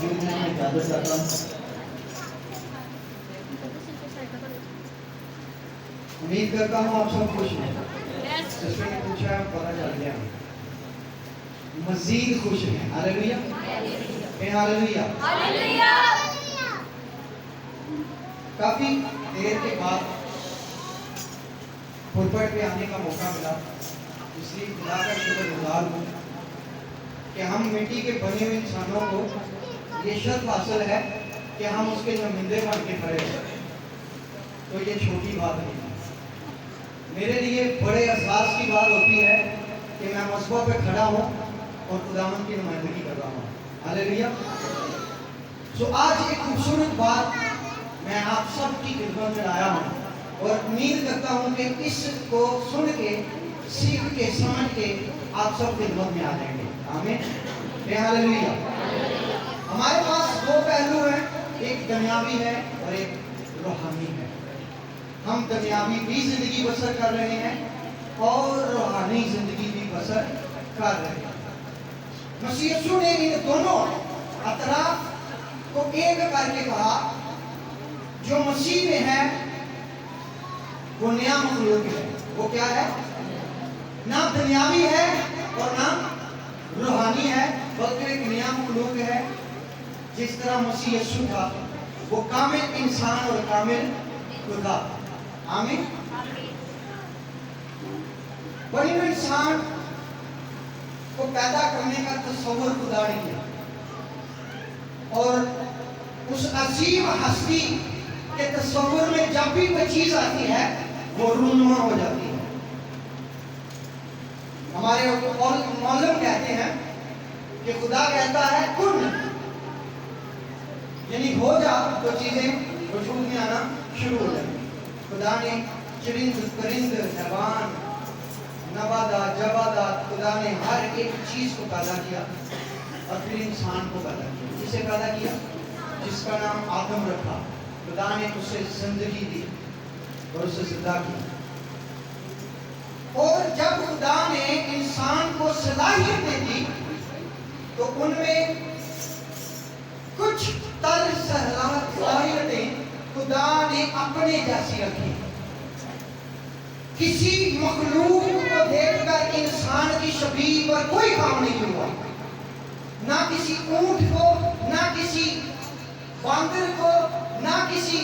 موجود ہیں، میں اجازت چاہتا ہوں. امید کرتا ہوں آپ سب خوش ہیں. سسٹر نے پوچھا ہے، پتہ چل گیا مزید خوش ہیں. ہاللیلویا، ہاللیلویا. کافی دیر کے بعد پلپٹ پہ آنے کا موقع ملا، اس لیے خدا کا شکر گزار ہوں کہ ہم مٹی کے بنے ہوئے انسانوں کو یہ شرف حاصل ہے کہ ہم اس کے نمائندے بن کے کھڑے ہیں. تو یہ چھوٹی بات نہیں ہے. میرے لیے بڑے احساس کی بات ہوتی ہے کہ میں مصباح پہ کھڑا ہوں اور خداوند کی نمائندگی کر رہا ہوں. ہاللیلویا. سو آج ایک خوبصورت بات میں آپ سب کی خدمت میں لایا ہوں اور امید کرتا ہوں کہ اس کو سن کے، سیکھ کے، سمجھ کے آپ سب خدمت میں آ جائیں گے. آمین. ہاللیلویا. ہمارے پاس دو پہلو ہیں، ایک دنیاوی ہے اور ایک روحانی ہے. ہم دنیاوی بھی زندگی بسر کر رہے ہیں اور روحانی زندگی بھی بسر کر رہے ہیں. مسیح یسوع نے ان دونوں اطراف کو ایک کر کے کہا، جو مسیح میں ہے وہ نیا مخلوق ہے. وہ کیا ہے؟ نہ دنیاوی ہے اور نہ روحانی ہے، بلکہ ایک نیا مخلوق ہے. جس طرح مسیح یسوع تھا وہ کامل انسان اور کامل خدا. آمین. بنی ہوئے انسان کو پیدا کرنے کا تصور خدا نے کیا اور اس عظیم ہستی کے تصور میں جب بھی کوئی چیز آتی ہے وہ رونما ہو جاتی ہے. ہمارے معلم کہتے ہیں کہ خدا کہتا ہے کن، یعنی ہو جا، تو چیزیں وجود میں آنا شروع ہو جائیں. خدا نے چرند، پرند، حیوان، نباتات، جمادات، خدا نے ہر ایک چیز کو پیدا کیا اور پھر انسان کو پیدا کیا. جسے پیدا کیا، جس کا نام آدم رکھا. خدا نے اسے زندگی دی اور اسے زندہ کیا. اور جب خدا نے انسان کو صلاحیتیں دی تو ان میں کچھ صلاحیتیں خدا نے اپنے جیسی رکھی. کسی مخلوق کو دیکھ کر انسان کی شبیہ پر کوئی کام نہیں ہوا. نہ کسی اونٹ کو، نہ کسی باندر کو، نہ کسی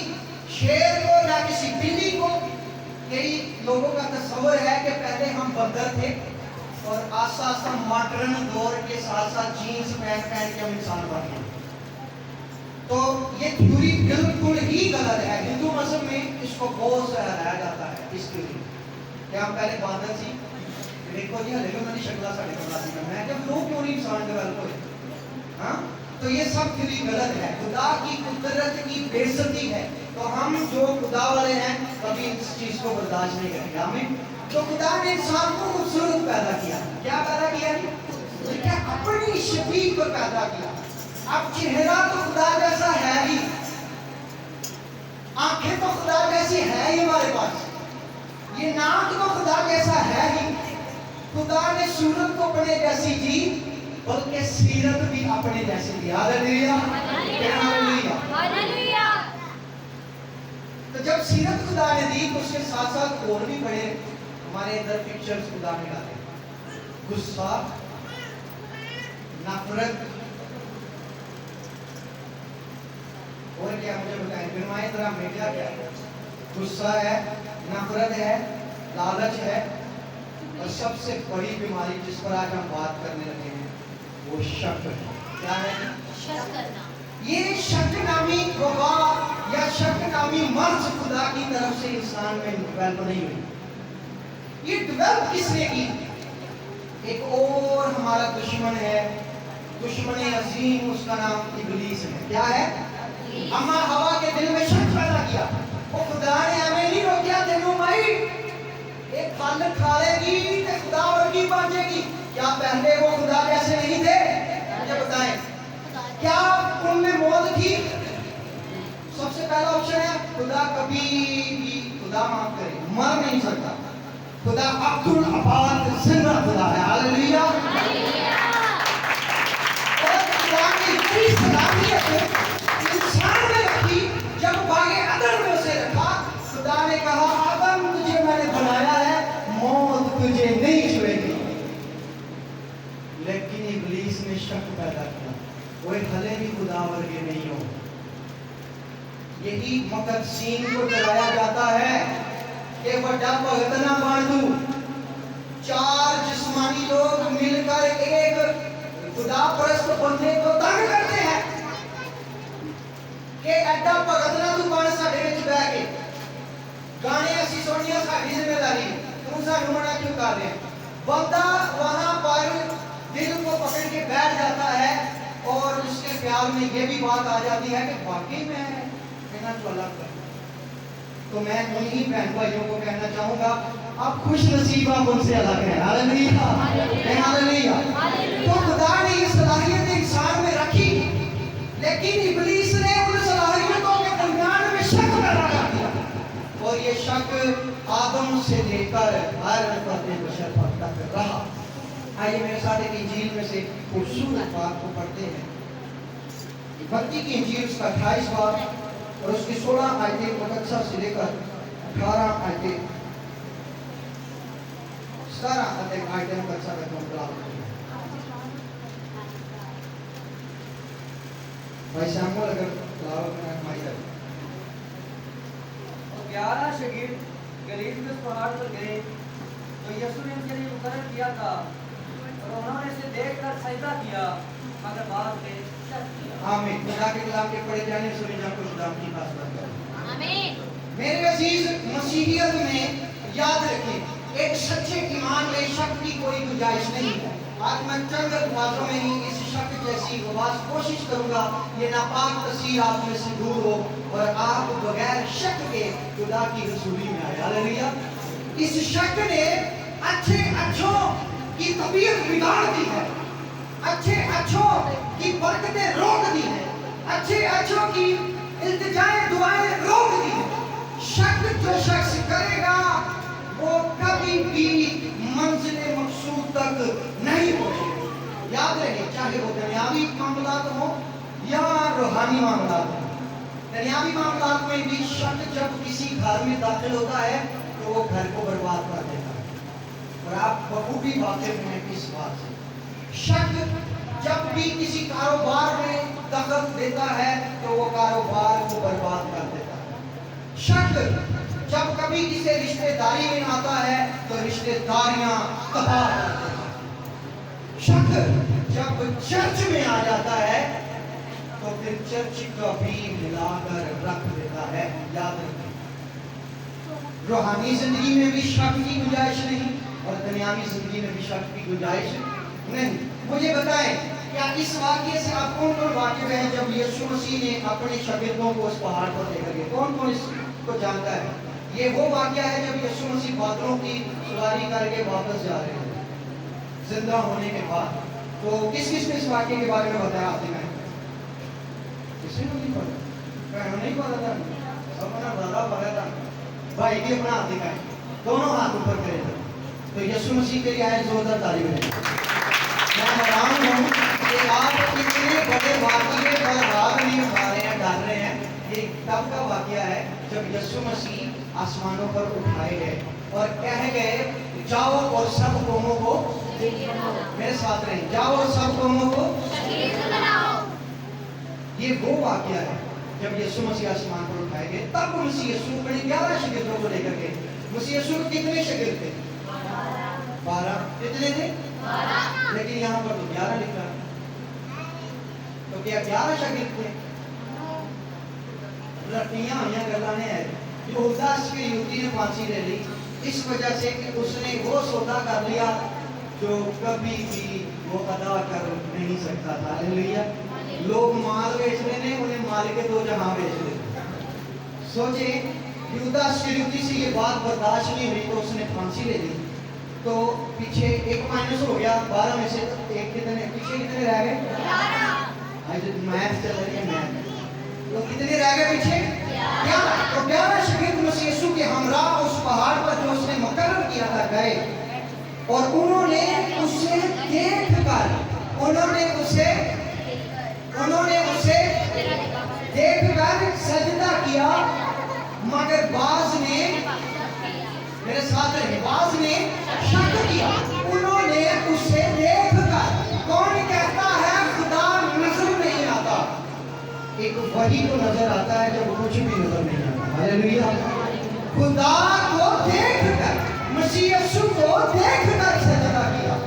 شیر کو، نہ کسی بلی کو. یہی لوگوں کا تصور ہے کہ پہلے ہم بندر تھے اور آہستہ آہستہ ماڈرن دور کے ساتھ ساتھ جینز پہن کے ہم انسان بن گئے. تو یہ تھیوری بالکل ہی غلط ہے. ہندو مذہب میں اس کو بہت سراہا جاتا ہے اس تھیوری کہ ہم پہلے باندر سی. دیکھو جی ہلے میں شکلا ساڑھے بنا دی میں جب لوگ کیوں نہیں انسان ڈیولپ ہوئے. ہاں، تو یہ سب تھیوری غلط ہے. خدا کی قدرت کی بے عزتی ہے. تو ہم جو خدا والے ہیں کبھی اس چیز کو برداشت نہیں کریں گے. ہمیں تو خدا نے انسان کو خوبصورت پیدا کیا. کیا پیدا کیا؟ اپنی شبیہ پر پیدا کیا. اب چہرہ تو خدا جیسا ہے ہی، آنکھیں تو خدا جیسی ہے ہی ہمارے پاس، یہ ناک تو خدا جیسا ہے ہی. خدا نے صورت کو اپنے جیسی دی بلکہ سیرت بھی اپنے جیسی دی. ہاللیلویا، ہاللیلویا. تو جب سیرت خدا نے دی تو اس کے ساتھ ساتھ اور بھی بڑے ہمارے ادھر پکچرز خدا نے ڈالے. غصہ، نفرت، اور کیا مجھے بتائیں فرمائیں ذرا میڈیا کیا ہے؟ غصہ ہے، نفرت ہے، لالچ ہے، اور سب سے بڑی بیماری جس پر آج ہم بات کرنے لگے ہیں وہ شک ہے. کیا ہے؟ شک کرنا. یہ شک نامی وبا یا شک نامی مرض خدا کی طرف سے انسان میں ڈیولپ نہیں ہوئی. یہ ڈیولپ کس نے کی؟ ایک اور ہمارا دشمن ہے، دشمن عظیم، اس کا نام ابلیس ہے. کیا ہے؟ اما ہوا کے دل میں شک پیدا کیا. وہ خدا نے ہمیں نہیں روکیا تینوں مائی ایک پھل کھا لے گی تو خدا ورگی بن جائے گی. کیا پہلے وہ خدا جیسے نہیں تھے؟ مجھے بتائیں، کیا ان میں موت تھی؟ سب سے پہلا آپشن ہے خدا کبھی بھی، خدا معاف کرے، مر نہیں سکتا. خدا عبد العباد زندہ خدا ہے. ہاللیلویا. اور خدا کی اتنی سلامی کوئی ہلے بھی خدا ورگے نہیں ہو. یہی مقدسین کو چلایا جاتا ہے کہ بڑا بھگت نہ بن دوں. چار جسمانی لوگ مل کر ایک خدا پرست بننے کو تنگ کرتے ہیں کہ ایڈا بھگت نہ تو بن ساڈے وچ بیٹھ کے گانے اسی سنیا ساڈی ذمہ داری تو سانوں منع کیوں کر رہے ہیں. بندہ وہاں پر دل کو پکڑ کے بیٹھ جاتا ہے اور اس کے خیال میں یہ بھی بات آ جاتی ہے کہ واقعی میں کہنا تو الگ کروں. تو میں انہی بہن بھائیوں کو کہنا چاہوں گا آپ خوش نصیب آپ ان سے الگ ہیں. ہاللیلویا ہاللیلویا. تو خدا نے یہ صلاحیت انسان میں رکھی لیکن ابلیس نے ان صلاحیتوں کے درمیان میں شک پیدا کر دیا اور یہ شک آدم سے لے کر ہر فرد بشر تک رہا. آئیے میرے ساتھ ایک انجیل میں سے خوبصورت بات کو پڑھتے ہیں. متی کی انجیل اس کا 28 باب اور اس کی 16 آیتیں مقدسہ سے لے کر 18 آیتیں 17 آیتیں مقدسہ کا تلاوت کرتے ہیں. بھائی سامول اگر تلاوت کرنا ہماری طرف. 11 شاگرد گلیل کے اس پہاڑ پر گئے تو یسوع نے ان کے لیے مقرر کیا تھا اور انہوں نے اسے دیکھ کر سجدہ کیا مگر بعد میں شک کیا. آمین. خدا کے کلام کے پڑھے جانے سنے جان کو خدا کی خاص بات کریں. آمین. میرے عزیز مسیحیت میں یاد رکھیں ایک سچے ایمان میں شک کی کوئی گنجائش نہیں ہے. آج میں چند الفاظوں میں ہی اس شک جیسی آواز کوشش کروں گا یہ ناپاک تصویر آپ میں سے دور ہو اور آپ بغیر شک کے خدا کی رسولی میں آئے. ہاللیلویا. اس شک نے اچھے اچھوں کی طبیعت بگاڑ دی ہے, اچھے اچھوں کی برکتیں روک دی ہیں, اچھے اچھوں کی التجائیں دعائیں روک دی ہیں. شک جو شخص کرے گا وہ کبھی بھی منزل مقصود تک نہیں پہنچے گا. یاد رہے چاہے وہ دنیاوی معاملات ہوں یا روحانی معاملات ہوں. دنیاوی معاملات میں بھی شک جب کسی گھر میں داخل ہوتا ہے تو وہ گھر کو برباد کر دیتا ہے اور آپ بخوبی واقف ہیں کس بات سے. شک جب بھی کسی کاروبار میں دخل دیتا ہے تو وہ کاروبار کو برباد کر دیتا ہے. شک جب کبھی کسی رشتہ داری میں آتا ہے تو رشتہ داریاں تباہ کر دیتا ہے. شک جب چرچ میں آ جاتا ہے تو پھر چرچ کو بھی ملا کر رکھ دیتا ہے. یاد رکھیں روحانی زندگی میں بھی شک کی گنجائش نہیں اور دنیاوی زندگی میں بھی شک کی گنجائش نہیں. مجھے بتائیں کیا اس واقعے سے آپ کون کون واقف ہیں جب یسوع مسیح نے اپنے شاگردوں کو اس پہاڑ پر لے کر گئے؟ کون کون اس کو جانتا ہے؟ یہ وہ واقعہ ہے جب یسوع مسیح بادلوں کی سواری کر کے واپس جا رہے ہیں زندہ ہونے کے بعد. تو کس کس نے اس واقعے کے بارے میں بتایا آپ نے؟ کسی نے نہیں پڑھا؟ کہنا نہیں پڑھا تھا, اپنا دادا پڑھا تھا. بھائی بھی اپنا ہاتھ دکھائیں, دونوں ہاتھ اوپر کریں. تو یسوع مسیح کے لیے آئے زوردار تعریف ہے. میں حیران ہوں کہ آپ کتنے بڑے واقعے پر ہاتھ نہیں اٹھا رہے ہیں, ڈال رہے ہیں. یہ تب کا واقعہ ہے جب یسوع مسیح آسمانوں پر اٹھائے گئے اور کہہ گئے جاؤ اور سب قوموں کو, میرے ساتھ رہیں, جاؤ اور سب قوموں کو. یہ وہ واقعہ ہے جب یسوع مسیح آسمان پر اٹھائے گئے. تب مسیح یسوع اپنے 11 شاگردوں کو لے کر گئے. مسیح یسوع کے کتنے شاگرد تھے؟ 12. کتنے تھے؟ 12. لیکن یہاں پر تو 11 لکھا ہے. تو کیا 11 شاگرد تھے؟ لٹیاں ہوئیاں گلاں نے یہودا اسکریوتی نے پھانسی لے لی اس وجہ سے کہ اس نے وہ سودا کر لیا جو کبھی بھی وہ ادا کر نہیں سکتا تھا. ہاللیلویا. لوگ مال بیچ رہے ہیں, انہیں مال کے دو جہاں بیچ رہے ہیں. سوچیں یہودا اسکریوتی سے یہ بات برداشت نہیں ہوئی تو اس نے پھانسی لے لی. تو پیچھے ایک مائنس ہو گیا 12 میں سے ایک کتنے پیچھے کتنے رہ گئے؟ 11. آج میتھ چل رہی ہے میتھ. تو کتنے رہ گئے پیچھے؟ 11. تو 11 شاگرد مسیح یسوع کے ہمراہ اس پہاڑ پر جو اس نے مقرر کیا تھا گئے اور انہوں نے اسے دیکھ کر دیکھ کر سجدہ کیا مگر بعض نے, میرے ساتھ رہے, بعض نے شک کیا. انہوں نے اسے دیکھ کر, کون کہتا ہے خدا نظر نہیں वही तो नजर आता है जब कुछ भी नजर नहीं आता। हालेलुया। खुदा को देखकर, मसीह यीशु को देखकर सजदा किया।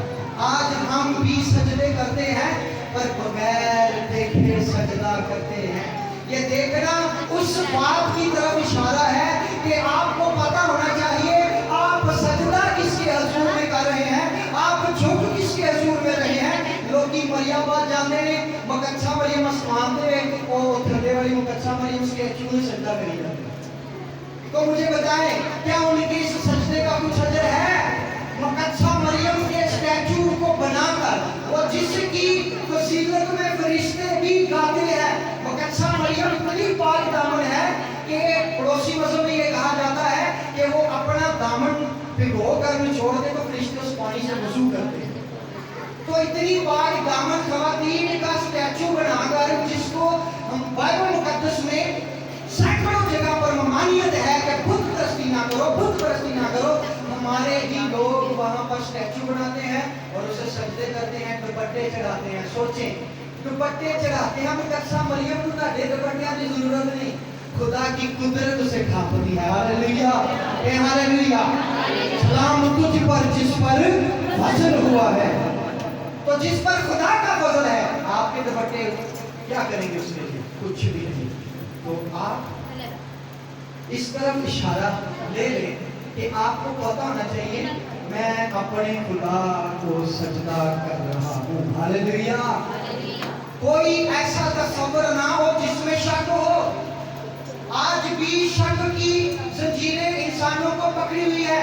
आज हम भी सजदे करते हैं पर बगैर देखे सजदा करते हैं। ये देखना उस बात की तरफ इशारा है कि आपको पता होना चाहिए आप सजदा किसके हुजूर में कर रहे हैं, आप झुक किसके हुजूर में रहे हैं। लोग की मरियम बात जानते ने मकच्छा मरियम आसमान दे ओ थल्ले वाली मकच्छा मरियम स्टैचू में सजदा करी जाती है। तो मुझे बताएं क्या उनके इस सजदे का कुछ अजर है? मकच्छा मरियम के स्टैचू को बनाकर और जिसकी फजीलत में फरिश्ते भी गाते हैं, मकच्छा मरियम इतनी पाक दामन है कि पड़ोसी मजहब में ये कहा जाता है कि वो अपना दामन भिगो कर छोड़ दे तो फरिश्ते उस पानी से वजू करते हैं। तो इतनी पाक दामन खवातीन का स्टैचू बनाकर जिसको हम बाइबल मुकद्दस में सैकड़ों जगह पर ममानियत है कि बुत परस्ती ना करो, बुत परस्ती ना करो। हमारे ही लोग वहां पर स्टैचू बनाते हैं और उसे सजदे करते हैं, दुपट्टे चढ़ाते हैं। सोचें, दुपट्टे चढ़ाते हैं, मकच्छा मरियम को ताड़े दुपट्टियां की जरूरत नहीं, खुदा की कुदरत उसे खापती है। हालेलुया, ए हालेलुया। सलाम तुझ पर जिस पर फजल हुआ है। तो जिस पर खुदा का फजल है, आपके दुपट्टे क्या करेंगे उसके लिए? कुछ भी नहीं। तो आप इस तरफ इशारा ले लें कि आपको पता होना चाहिए मैं अपने खुदा को सजदा कर रहा हूँ। हालेलुया। कोई ऐसा तस्वर ना हो जिसमें शक हो। आज भी शक की जंजीरें इंसानों को पकड़ी हुई है।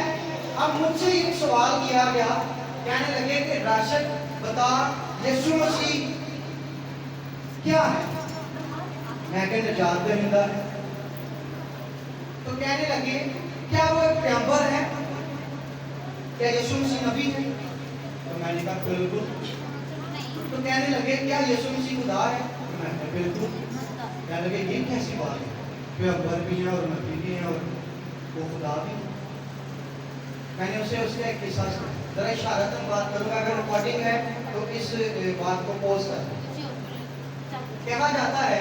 अब मुझसे एक सवाल किया गया, कहने लगे कि राशिद बता यीशु मसीह क्या है? मैं कहने निजात दहिंदा है। तो कहने लगे क्या वो एक पैगंबर है? क्या यीशु मसीह नबी है? तो मैंने कहा बिल्कुल। तो कहने लगे क्या यीशु मसीह खुदा है? तो मैंने कहा बिल्कुल। कहने लगे ये कैसी बात है? पैगंबर भी है और नबी भी है और वो खुदा भी है। मैंने उसे उसका एक किस्सा जरा इशारतन बात करूंगा, अगर रिकॉर्डिंग है तो इस बात को पोस्ट कर। कहा जाता है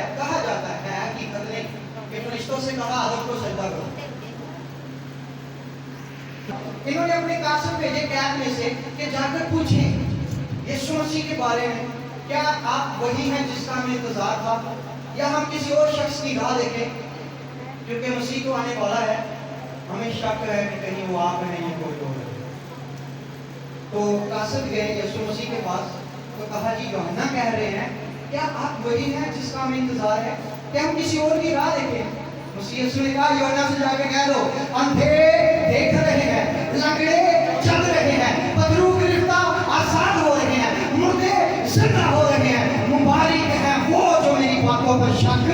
हकीकत नहीं कि फरिश्तों से कहा आदम को सजदा करो। इन्होंने अपने कासिम भेजे कैद में से कि जाकर पूछें यीशु मसीह के बारे में, क्या आप वही हैं जिसका हमें इंतजार था या हम किसी और शख्स की राह देखें, क्योंकि मसीह तो आने वाला है, हमें शक है कि कहीं वो आप हैं या कोई और है। तो कासिम गए यीशु मसीह के पास, तो कहा जी यूहन्ना कह रहे हैं क्या आप वही हैं जिसका हमें इंतजार है, क्या हम किसी और की राह देखें? मसीह यीशु ने कहा यूहन्ना से जाके कह दो अंधे देख रहे हैं, लंगड़े चल रहे हैं, बदरू गिरफ्ता आजाद हो रहे हैं, मुर्दे जिंदा हो रहे हैं। मुबारक है वो जो मेरी बातों पर शक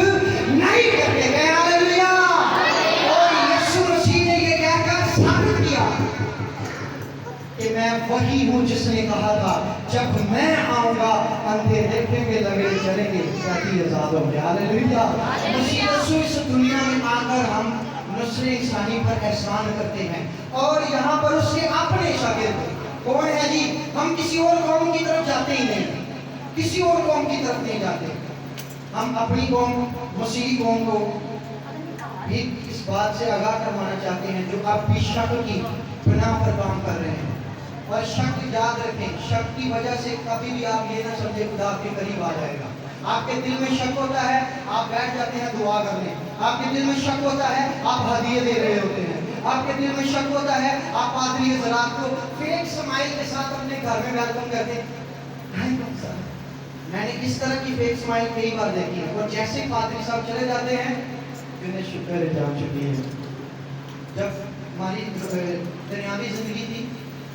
नहीं करते गए। हालेलुया। और यीशु मसीह ने ये कहकर साबित किया कि मैं वही हूँ जिसने कहा था जब मैं आऊंगा अंधे देखेंगे, लंगड़े चलेंगे, कैदी आजाद होंगे। हालेलुया। मसीह यीशु इस दुनिया में आकर हम नस्ल इंसानी पर एहसान करते हैं और यहाँ पर उसके अपने शागिर्द कौन है जी? हम किसी और कौम की तरफ जाते ही नहीं, किसी और कौम की तरफ नहीं जाते। हम अपनी कौम मसीही कौम को भी इस बात से आगाह करवाना चाहते हैं जो आप भी शक की बिना पर काम कर रहे हैं। और शक याद रखें, शक की वजह से कभी भी आप ये ना समझे खुदा आपके करीब आ जाएगा। आपके दिल में शक होता है, आप बैठ जाते हैं दुआ करने। आपके दिल में शक होता है, आप हदिये दे रहे होते हैं। आपके दिल में शक होता है, आप पादरी हज़रात को फेक स्माइल के साथ अपने घर में वेलकम करते हैं। मैंने इस तरह की फेक स्माइल कई बार देखी है। और जैसे पादरी साहब चले जाते हैं, इन्हें शुक्र है जान चुकी है। जब हमारी दुनियावी जिंदगी थी,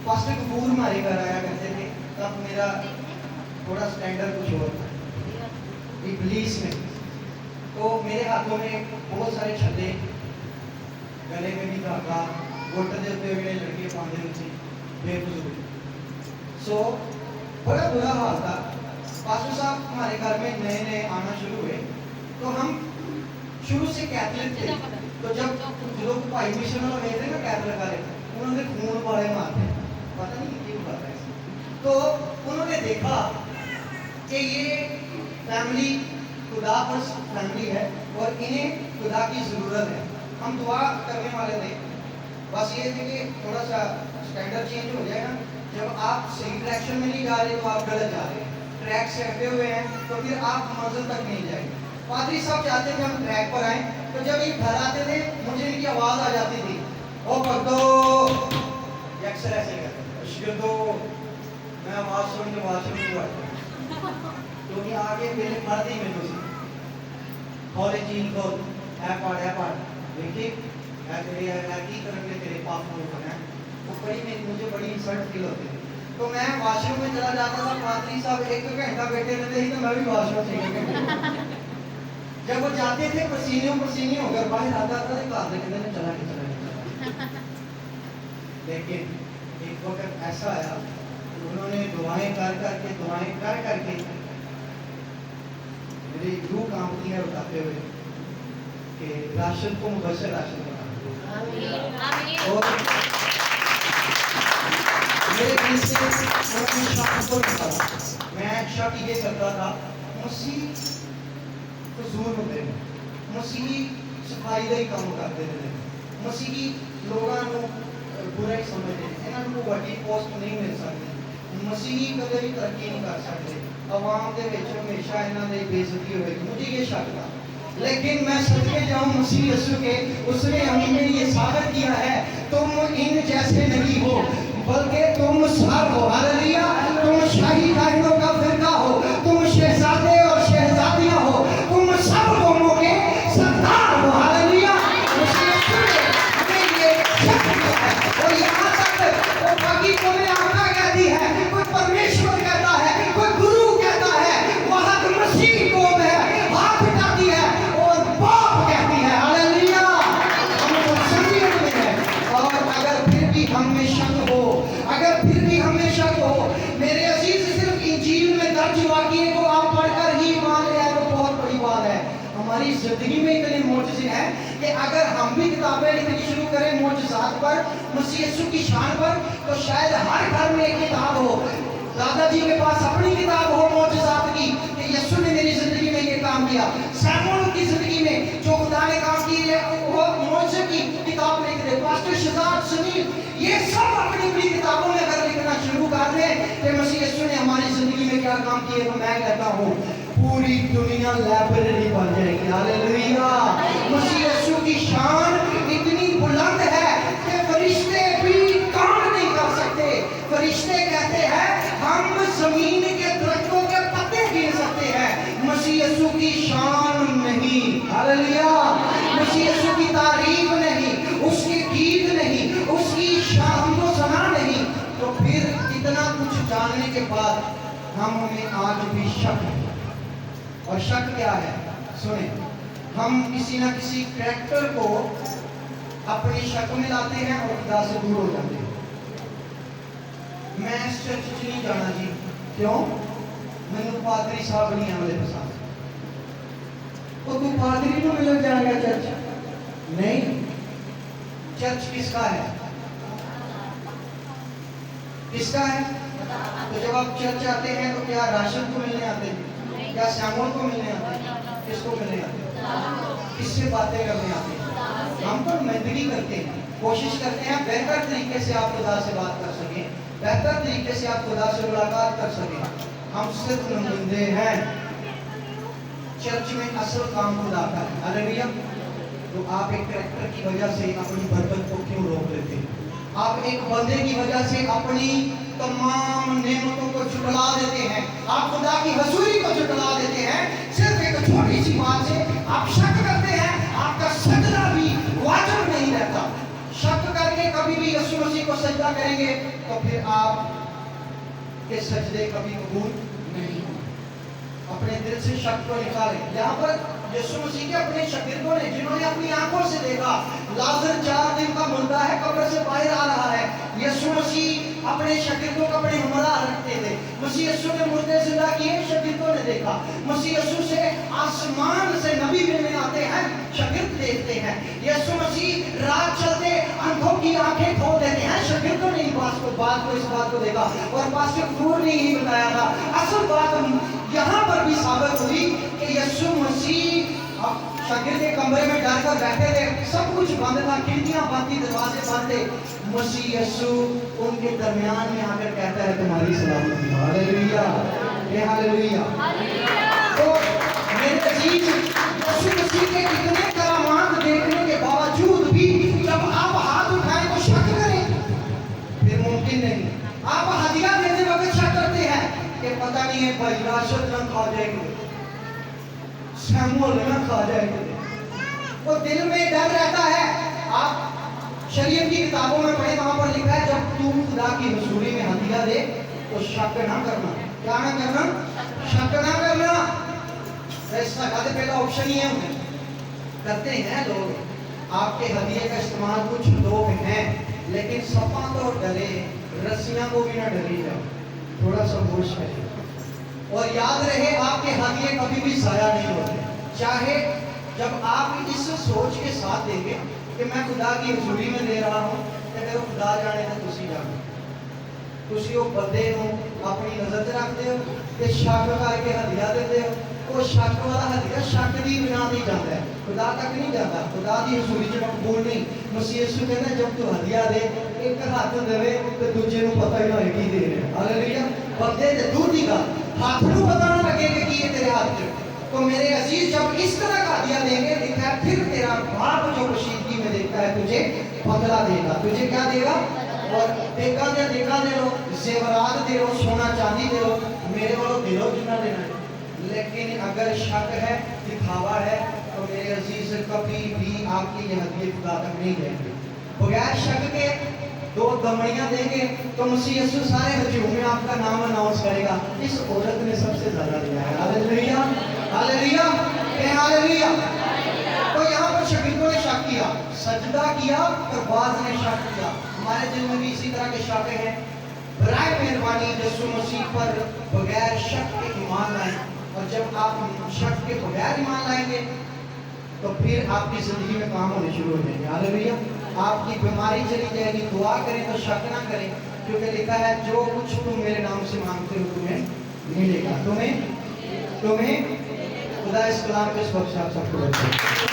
पास्टर कपूर हमारे घर आया करते थे, तब मेरा थोड़ा स्टैंडर्ड कुछ और था इब्लीस में। तो मेरे हाथों में बहुत सारे छल्ले, गले में भी धागा, गोटे देते हुए लड़के पाँदे नीचे बेफजूल। सो बड़ा बुरा हाल था। पास्टर साहब हमारे घर में नए नए आना शुरू हुए, तो हम शुरू से कैथलिक थे। तो जब लोग भाई मिशन में गए थे ना कैथलिक वाले, उन्होंने खून वाले मारते, पता नहीं क्यों कर रहे हैं। तो उन्होंने देखा कि ये फैमिली खुदा पर फैमिली है और इन्हें खुदा की ज़रूरत है। हम दुआ करने वाले थे, बस ये थे कि थोड़ा सा स्टैंडर्ड चेंज हो जाएगा। जब आप सही डायरेक्शन में नहीं जा रहे तो आप गलत जा रहे हैं, ट्रैक से हटे हुए हैं तो फिर आप मंजिल तक नहीं जाएंगे। पादरी साहब चाहते थे हम ट्रैक पर आए, तो जब ये घर आते थे मुझे इनकी आवाज़ आ जाती थी, ओ भक्तो, अक्सर ऐसे करते तो मैं आवाज़ सुन के वाशरूम में बैठा, क्योंकि आगे मेरे पढ़ते ही मेरे से खोले चीन खोल है पढ़ देखिए है तेरे है की करेंगे तेरे पाप में बना है, वो बड़ी में मुझे बड़ी इंसल्ट फील होती थी। तो मैं वाशरूम में चला जाता था, पादरी साहब 1 घंटा बैठे रहते ही तो मैं भी वाशरूम चाहिए। जब वो जाते थे पसीने होकर बाहर आता था तो घर देखने में चला के लेकिन एक वक्त ऐसा आया, उन्होंने दुआएं कर करके मेरी रूह कांपती है बताते हुए कि राशन को मुबशर राशन बना और मेरे दिल से उन्होंने शक को निकाला। मैं शक ये करता था मसीह फजूल होते हैं, मसीह सफाई का ही काम करते थे, मसीह लोगों को बुरा ही समझते हैं, इन्होंने को बड़ी पोस्ट नहीं मिल सकती, मसीह कदे भी तरक्की नहीं कर सकते, आवाम के विच हमेशा इन्होंने बेइज्जती होगी, मुझे ये शक था। लेकिन मैं सदके जाऊं मसीह यीशु के, उसने हमें ये साबित किया है तुम इन जैसे नहीं हो बल्कि तुम सर हो, हालेलुया, तुम शाही कायदों का फिरका हो, तुम शहजादे और शहजादियां हो, तुम सब कौमों के सरदार हो, हालेलुया। हमें ये शक है और यहाँ तक वो बाकी कौमें आका कहती है, कोई परमेश्वर कहता है, कोई गुरु कहता है, वहाँ तो मसीह कौम है हाथ उठाती है और बाप कहती है, हालेलुया। हम तो समझिए में है। और अगर फिर भी हम में शक हो, मेरे अजीज सिर्फ इंजील में दर्ज वाक़ये को आप पढ़कर ही मान ले आए तो बहुत बड़ी बात है। हमारी जिंदगी में इतने मोजज़े हैं कि अगर हम भी किताबें लिखनी शुरू करें मोजज़ात पर, मसीह यीशु की शान पर, तो शायद हर घर में एक किताब हो। दादाजी के पास अपनी किताब हो मोजज़ात की कि यीशु ने मेरी जिंदगी में ये काम किया, सैमुअल की जिंदगी में जो खुदा ने काम किए वो मोजज़े की किताब लिख दे, पास्टर शहजाद सुनील, ये सब अपनी अपनी किताबों में अगर लिखना शुरू कर दें कि मसीह यीशु ने हमारी जिंदगी में क्या काम किए, तो मैं कहता हूँ पूरी दुनिया लाइब्रेरी बन जाएगी, हालेलुया। मसीह यीशु की शान इतनी बुलंद है कि फरिश्ते भी काम नहीं कर सकते। फरिश्ते कहते हैं हम जमीन के दरख्तों के पत्ते गिन सकते हैं, मसीह यीशु की शान नहीं, हालेलुया। मसीह यीशु की तारीफ नहीं, उसके गीत नहीं, उसकी शान को सना नहीं, तो फिर इतना कुछ जानने के बाद हम हमें आज भी शक है। और शक क्या है? सुने, हम किसी ना किसी कैरेक्टर को अपनी शक में लाते हैं और खुदा से दूर हो जाते हैं। मैं इस चर्च च नहीं जाना जी, क्यों? मैंने पादरी साहब नहीं है मेरे पसंद, तो तू पादरी को मिल जाएगा चर्च? नहीं, चर्च किसका है? किसका है? तो जब आप चर्च आते हैं तो क्या राशन को मिलने आते हैं? क्या सैमुअल को मिलने आते हैं? किसको मिलने आते हैं? किससे बातें करने आते हैं? हम तो मेहनती करते हैं, कोशिश करते हैं बेहतर तरीके से आप खुदा से बात कर सकें, बेहतर तरीके से आप खुदा से मुलाकात कर सकें। हम सिर्फ नुमाइंदे हैं, चर्च में असल काम खुदा का है, हालेलुया। तो आप एक कैरेक्टर की वजह से अपनी बरकत को क्यों रोक लेते हैं? आप एक बंदे की वजह से अपनी तमाम नेमतों को झुटला देते हैं, आप खुदा की हजूरी को झुटला देते हैं। सिर्फ एक छोटी सी बात से आप शक करते हैं, आपका सजदा भी वाजिब नहीं रहता। शक करके कभी भी यीशु मसीह को सजदा करेंगे तो फिर आप के सजदे कभी कबूल नहीं होंगे। अपने दिल से शक को निकालें। यहाँ पर यीशु मसीह के अपने शागिर्दों ने, जिन्होंने अपनी आंखों से देखा लाजर 4 दिन का मुर्दा है, कब्र से बाहर आ रहा है, यीशु मसीह अपने शागिर्दों को अपने हमरा रखते थे। मसीह यीशु ने मुर्दे जिंदा किए, शागिर्दों ने देखा। मसीह यीशु से आसमान से नबी मिलने आते हैं, शागिर्द देखते हैं। यीशु मसीह रात चलते आंखों की आंखें खोल देते हैं, शागिर्दों ने इस बात को देखा और पास्टर फूल ने ही बताया था। असल बात यहाँ पर भी साबित हुई कि यीशु कमरे में डरकर बैठे थे, सब कुछ बंद था, खिड़कियां बंद थी, दरवाजे बंद थे। मसीह यीशु उनके दरमियान में आकर कहता है तुम्हारी सलामती। Hallelujah, hallelujah. तो मेरे अजीज, यीशु मसीह के कितने करामात देखने के बावजूद भी जब आप हाथ उठाएं तो शक करें, फिर मुमकिन नहीं। आप हदिया देते वक्त शक करते हैं कि पता नहीं है भाई राशद न खा जाएंगे, शैमुल न खा जाएंगे, वो दिल में डर रहता है। आप शरीयत की किताबों में पढ़े, वहां पर लिखा है जब तू खुदा की हुजूरी में हदिया दे तो शक ना करना। क्या ना करना? शक ना करना। ऐसा कहते पहला ऑप्शन ही है, करते हैं लोग। आपके हदिये का इस्तेमाल कुछ लोग हैं, लेकिन सपा तो डरे, रस्सियां को भी ना डरी जाओ, थोड़ा सा होश करें। और याद रहे आपके हदिये कभी भी जाया नहीं होते। चाहे जब आप इस सोच के साथ देंगे कि मैं खुदा की हुजूरी में दे रहा हूं, कि मेरे खुदा जाने तो तुसी जानो, तुसी वो बंदे को अपनी नजर च रखते हो कि शक करके हदिया देते हो। वो शक वाला हदिया शक दी बिना नहीं जाता है, खुदा तक नहीं जाता, खुदा की हुजूरी च मकबूल नहीं। मसीह यीशु कहता है जब तू हदिया दे, एक हाथ देवे तो दूजे को पता ही ना होए की दे रहे हैं। हालेलुया। बंदे ते दूर दी गल, हाथ को पता ना लगे कि ये तेरे हाथ में। तो मेरे अजीज, जब इस तरह का हदिया देंगे, लिखा है फिर तेरा बाप जो कशीदगी में देखता है तुझे बदला देगा। तुझे क्या देगा? और देखा दे लो, जेवरात दे लो, सोना चांदी दे लो, मेरे वालों दे लो जितना देना है। लेकिन अगर शक है, दिखावा है, तो मेरे अजीज कभी भी आपके ये हदिये खुदा तक नहीं जाएंगे। बगैर शक के दो दमड़ियां देंगे तो मसीह यीशु सारे हजूम में आपका नाम अनाउंस करेगा, इस औरत ने सबसे ज्यादा दिया है। Hallelujah, hallelujah, hallelujah. तो यहाँ पर शकीकों ने शक किया, सजदा किया, और बाज ने शक किया। हमारे दिल में भी इसी तरह के शक हैं। बराए मेहरबानी यीशु मसीह पर बगैर शक के ईमान लाएं, और जब आप शक के बगैर ईमान लाएंगे तो फिर आपकी जिंदगी में काम होने शुरू हो जाएंगे। हालेलुया। आपकी बीमारी चली जाएगी। दुआ करें तो शक ना करें, क्योंकि लिखा है जो कुछ तुम मेरे नाम से मांगते हो तुम्हें मिलेगा। तुम्हें खुदा इस कलाम के इस वक्त आप सबको